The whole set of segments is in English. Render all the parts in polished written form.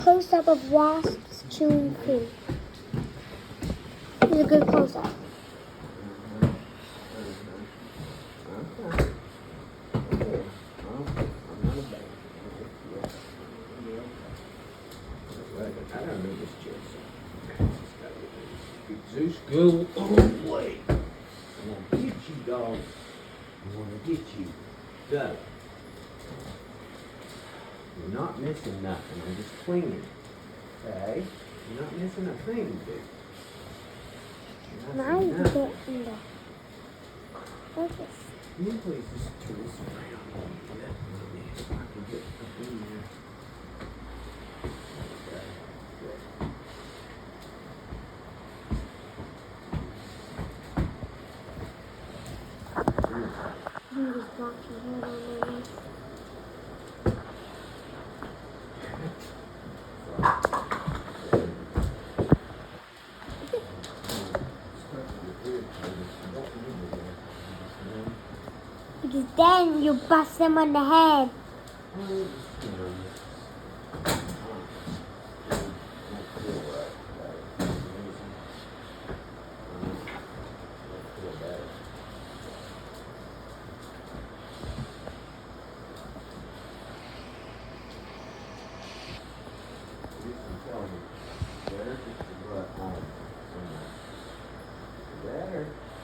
Close-up of wasps chewing food. It's a good close-up. Zeus, go away. I'm gonna get you, dog. I'm gonna get you. Go. You're not missing nothing. I'm just cleaning. Okay? You're not missing a thing, dude. Now you get in the focus. Can you please just turn this around a little bit? So I can get up in there. Okay, good. You just block your head on my knees. Because then you bust them on the head.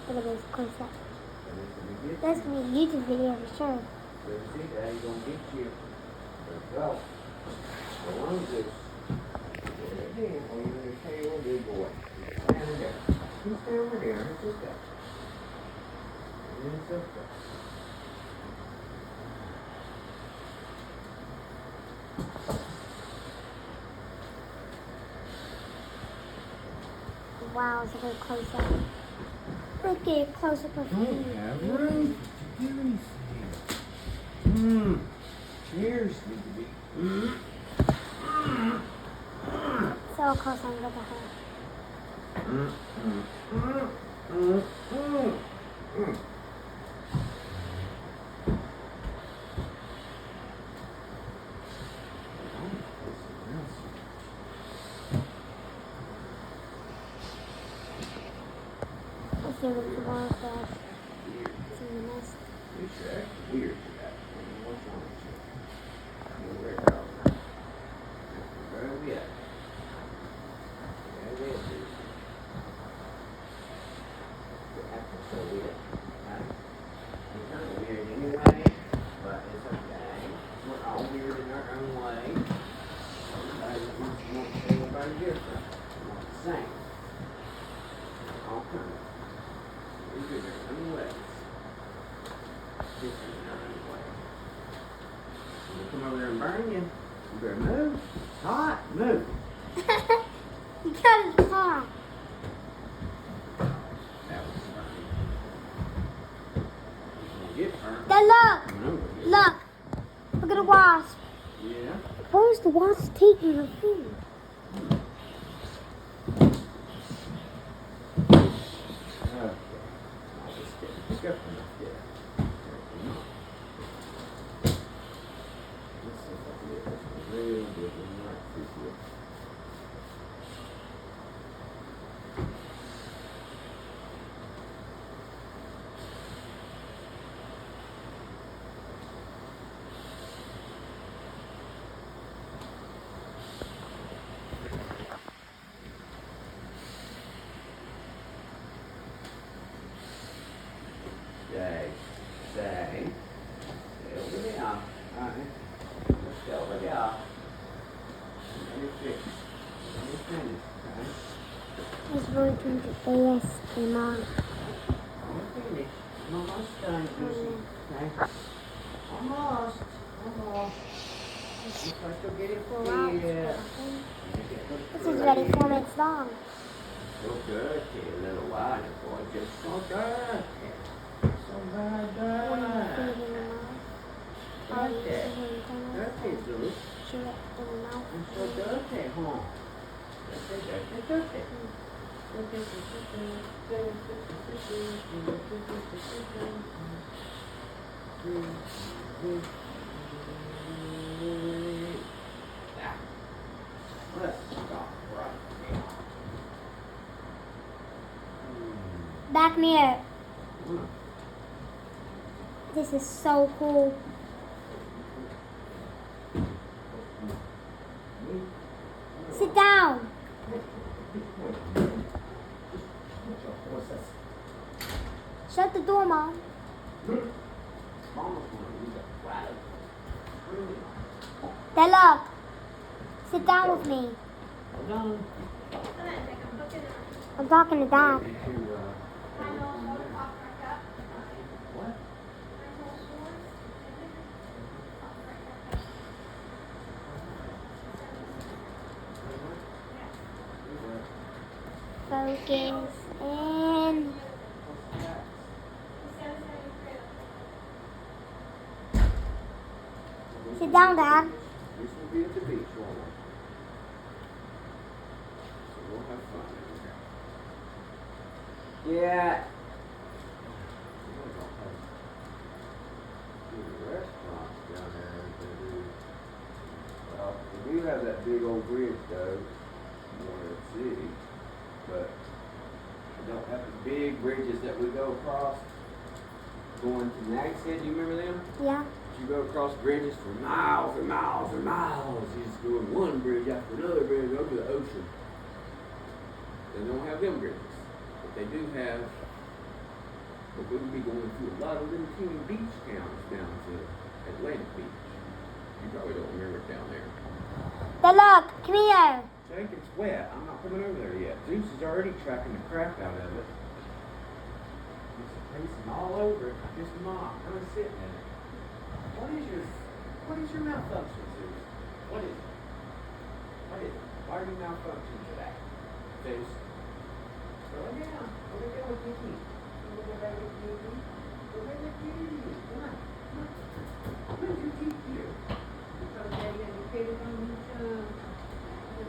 Look at this close up. That's me YouTube video for sure. See, Daddy gonna get you. There you go. Go on, Zeus. Get it in. Oh, you're gonna tail, big boy. Stand there. You stay over there. It's okay. It's okay. Wow, it's a good close up. Look at close up of Don't me. have room to do anything. Ears need to be. So close under the head. Let's see what's the one that it's in the nest. You should act weird for that. What's wrong with you? You're weird, dog. Where are we at? There it is, dude. You're acting so weird. Right? It's kind of weird anyway, but it's okay. We're all weird in our own way. Everybody wants to say everybody different. Not the same. All kind of. We're in our own ways. Different in our own way. I'm gonna come over there and burn you. You better move. It's hot. Move. You got his car. That was burning. You're gonna get burnt. Then look. Come over here. Look. Look at the wasp. Yeah. Where's the wasp taking her food? Okay. I'll just pick up enough there. This is a real good one right through here. Stay. Stay. Stay over there. Alright. Just stay over there. Let me fix. Let me finish, okay? He's working to ASMR. Let me finish. I'm almost done, Lucy. Okay? Almost. Almost. Just have to get it for you. This is already 4 minutes long. So dirty, little while boy. Just so dirty. So very What are you dirty. feeding him now? Are you Dirty. feeding him Dirty, Zeus. Chew it in the mouth. It's so dirty, huh? Dirty. come here. This is so cool. Sit down. Shut the door, Mom. Della, sit down with me. I'm talking to Dad. Focus in. Sit down, Dad. This will be at the beach, won't it? So we'll have fun in here. Yeah. Restaurants down there that do. Well, we do have that big old bridge though, in the city, but we don't have the big bridges that we go across going to Nags Head. Do you remember them? Yeah. You go across bridges for miles and miles and miles. You just go in one bridge after another bridge over the ocean. They don't have them bridges, but they do have. But we would be going through a lot of little teeny beach towns down to Atlantic Beach. You probably don't remember it down there. Della, come here. Jake, it's wet. I'm not coming over there yet. Zeus is already tracking the crap out of it. He's pacing all over it. Just mom, kind of sitting in it. What is your malfunction, Zeus? What is it? What is it? Why are you malfunctioning today? Zeus. Go down. Go down with Kiki. Go down with Kiki. Go down with Kiki. Come on. Come on. What did you teach you? Because Daddy educated on you to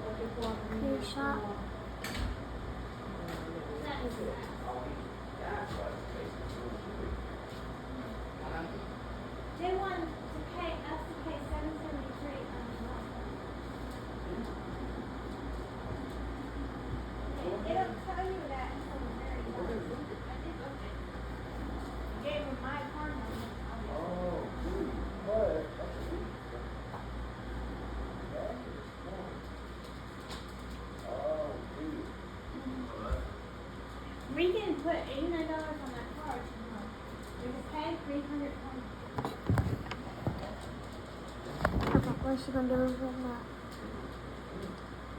what they call Good shot. That's what it's basically. They want to pay us to pay $7.73 on the month. They don't tell you that until the very end. I did look at it. I gave them my card number. Oh, dude. What? Oh, dude. We can put $89 on that card tomorrow. We can pay $320. Okay, what's she gonna do with it now?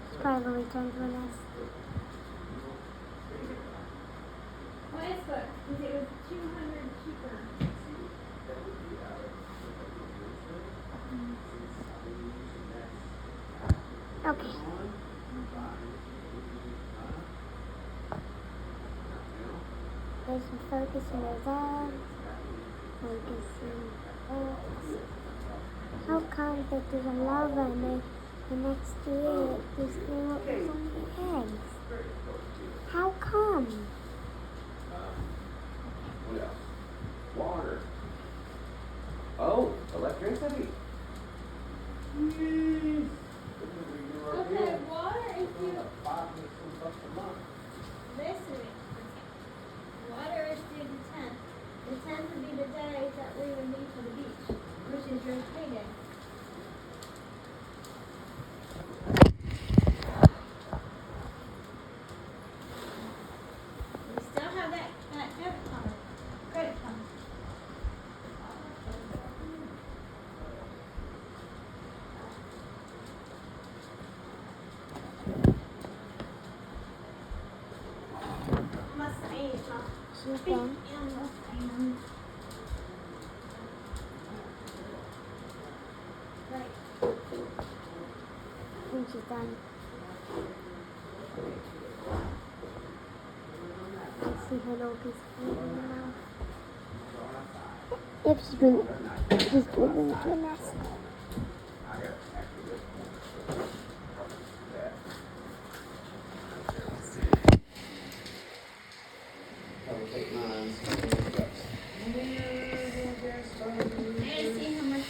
She's probably gonna return to her nest. Well, it's good, because it was $200 cheaper. Okay. There's some focus in those eyes. Focusing. How come that there's a lava in there and next to it there's no eggs? How come? What else? Water. Oh, electricity. Yes. Okay, water if you $5 a month. listen. Water is due the 10th. The 10th would be the day that we would leave for the beach, which is your payday. We still have that debit card, credit card. She's done. Right. I think she's done. I see her little piece of food in her mouth. Yep, she's been into a nest.